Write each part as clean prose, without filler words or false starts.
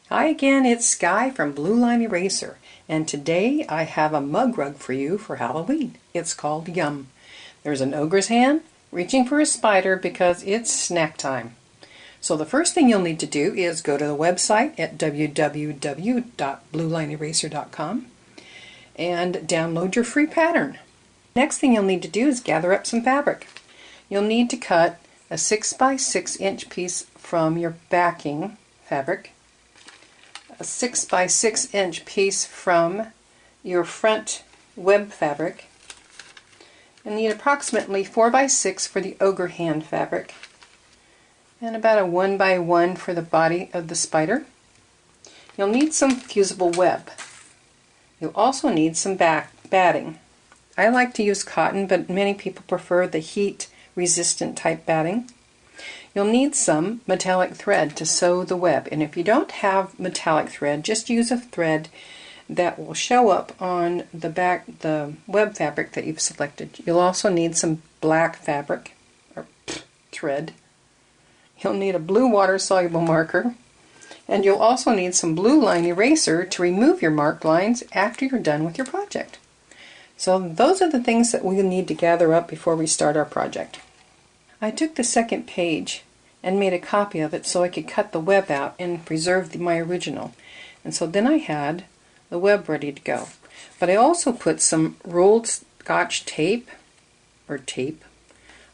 Hi again, it's Sky from Blue Line Eraser, and today I have a mug rug for you for Halloween. It's called Yum. There's an ogre's hand reaching for a spider because it's snack time. So the first thing you'll need to do is go to the website at www.bluelineeraser.com and download your free pattern. Next thing you'll need to do is gather up some fabric. You'll need to cut a 6 by 6 inch piece from your backing fabric, a 6 by 6 inch piece from your front web fabric, and need approximately 4 by 6 for the ogre hand fabric, and about a 1 by 1 for the body of the spider. You'll need some fusible web. You'll also need some batting. I like to use cotton, but many people prefer the heat resistant type batting. You'll need some metallic thread to sew the web, and if you don't have metallic thread, just use a thread that will show up on the web fabric that you've selected. You'll also need some black fabric, or thread. You'll need a blue water soluble marker, and you'll also need some blue line eraser to remove your marked lines after you're done with your project. So those are the things that we'll need to gather up before we start our project. I took the second page and made a copy of it so I could cut the web out and preserve my original. And so then I had the web ready to go. But I also put some rolled Scotch tape, or tape,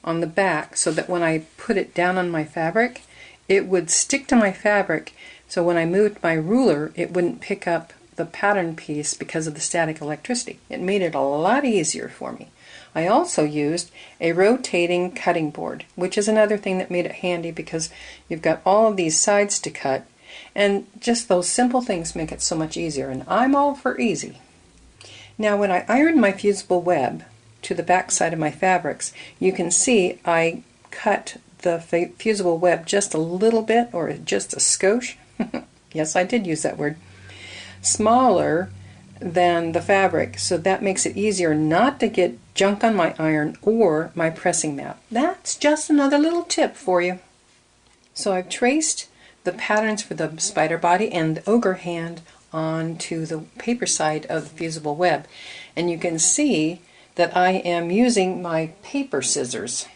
on the back so that when I put it down on my fabric, it would stick to my fabric, so when I moved my ruler, it wouldn't pick up the pattern piece because of the static electricity. It made it a lot easier for me. I also used a rotating cutting board, which is another thing that made it handy because you've got all of these sides to cut, and just those simple things make it so much easier, and I'm all for easy. Now when I ironed my fusible web to the back side of my fabrics, you can see I cut the fusible web just a little bit, or just a skosh. Yes, I did use that word. Smaller than the fabric, so that makes it easier not to get junk on my iron or my pressing mat. That's just another little tip for you. So I've traced the patterns for the spider body and the ogre hand onto the paper side of the fusible web, and you can see that I am using my paper scissors.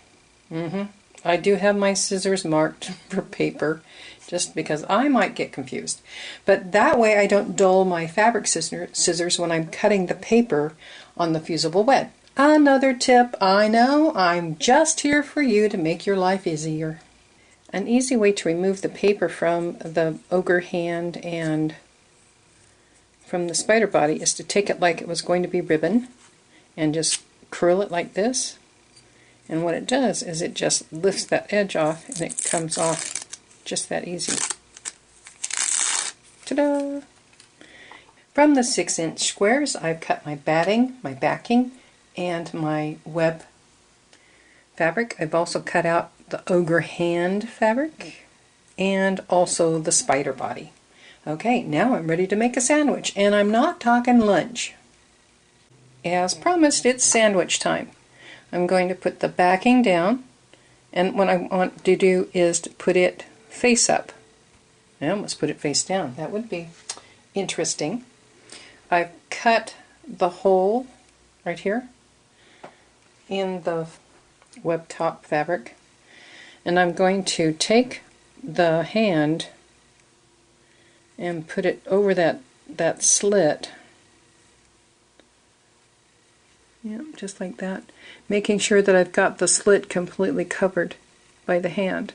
I do have my scissors marked for paper, just because I might get confused. But that way I don't dull my fabric scissors when I'm cutting the paper on the fusible web. Another tip, I know, I'm just here for you to make your life easier. An easy way to remove the paper from the ogre hand and from the spider body is to take it like it was going to be ribbon and just curl it like this. And what it does is it just lifts that edge off and it comes off just that easy. Ta-da! From the 6-inch squares, I've cut my batting, my backing, and my web fabric. I've also cut out the ogre hand fabric and also the spider body. Okay, now I'm ready to make a sandwich, and I'm not talking lunch. As promised, it's sandwich time. I'm going to put the backing down, and what I want to do is to put it face up. I almost put it face down. That would be interesting. I've cut the hole right here in the web top fabric, and I'm going to take the hand and put it over that slit. Yeah, just like that, making sure that I've got the slit completely covered by the hand.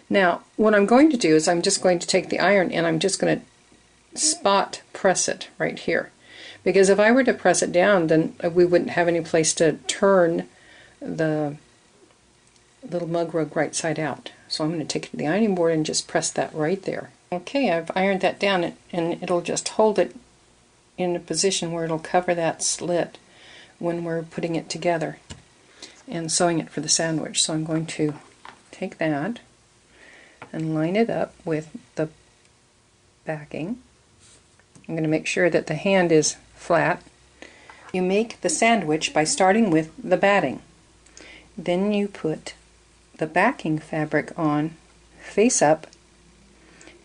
Now, what I'm going to do is I'm just going to take the iron and I'm just going to spot press it right here. Because if I were to press it down, then we wouldn't have any place to turn the little mug rug right side out. So I'm going to take it to the ironing board and just press that right there. Okay, I've ironed that down, and it'll just hold it in a position where it'll cover that slit when we're putting it together and sewing it for the sandwich. So I'm going to take that and line it up with the backing. I'm going to make sure that the hand is flat. You make the sandwich by starting with the batting. Then you put the backing fabric on face up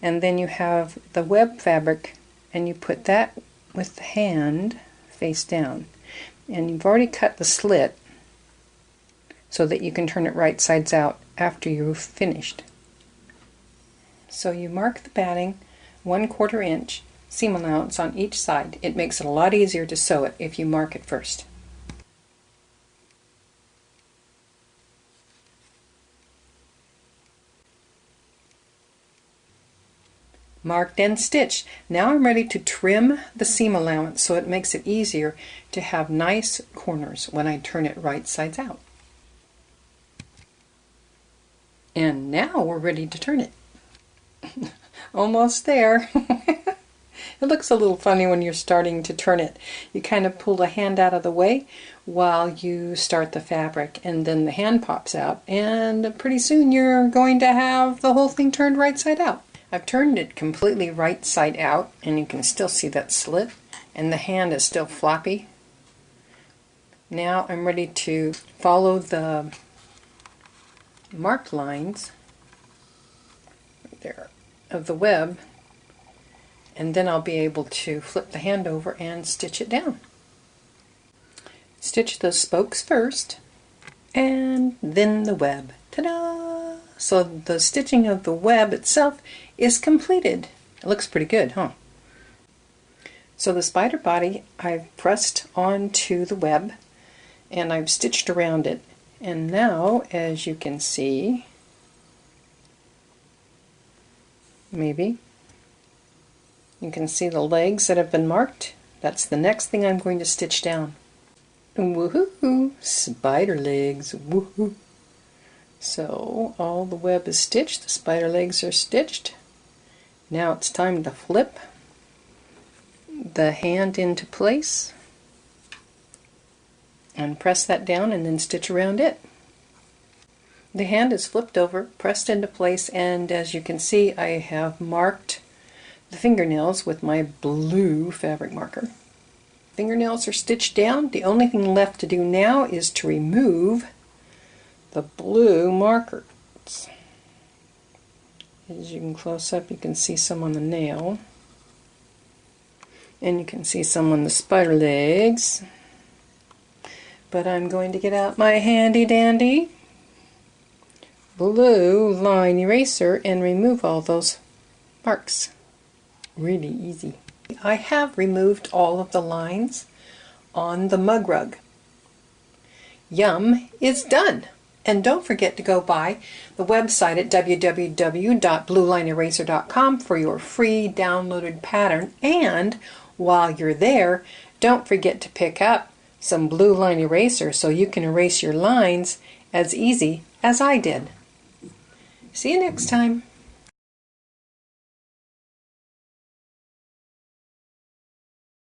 and then you have the web fabric, and you put that with the hand face down. And you've already cut the slit so that you can turn it right sides out after you've finished. So you mark the batting 1/4 inch seam allowance on each side. It makes it a lot easier to sew it if you mark it first. Marked and stitched. Now I'm ready to trim the seam allowance so it makes it easier to have nice corners when I turn it right sides out. And now we're ready to turn it. Almost there. It looks a little funny when you're starting to turn it. You kind of pull the hand out of the way while you start the fabric, and then the hand pops out, and pretty soon you're going to have the whole thing turned right side out. I've turned it completely right side out, and you can still see that slit, and the hand is still floppy. Now I'm ready to follow the marked lines right there of the web, and then I'll be able to flip the hand over and stitch it down. Stitch the spokes first, and then the web. Ta-da! So the stitching of the web itself is completed. It looks pretty good, huh? So the spider body I've pressed onto the web, and I've stitched around it. And now, as you can see, maybe, you can see the legs that have been marked. That's the next thing I'm going to stitch down. Woohoo! Spider legs! Woohoo! So all the web is stitched, the spider legs are stitched. Now it's time to flip the hand into place and press that down and then stitch around it. The hand is flipped over, pressed into place, and as you can see I have marked the fingernails with my blue fabric marker. Fingernails are stitched down. The only thing left to do now is to remove the blue markers. As you can close up, you can see some on the nail, and you can see some on the spider legs. But I'm going to get out my handy dandy blue line eraser and remove all those marks. Really easy. I have removed all of the lines on the mug rug. Yum is done! And don't forget to go by the website at www.bluelineeraser.com for your free downloaded pattern. And while you're there, don't forget to pick up some blue line eraser so you can erase your lines as easy as I did. See you next time.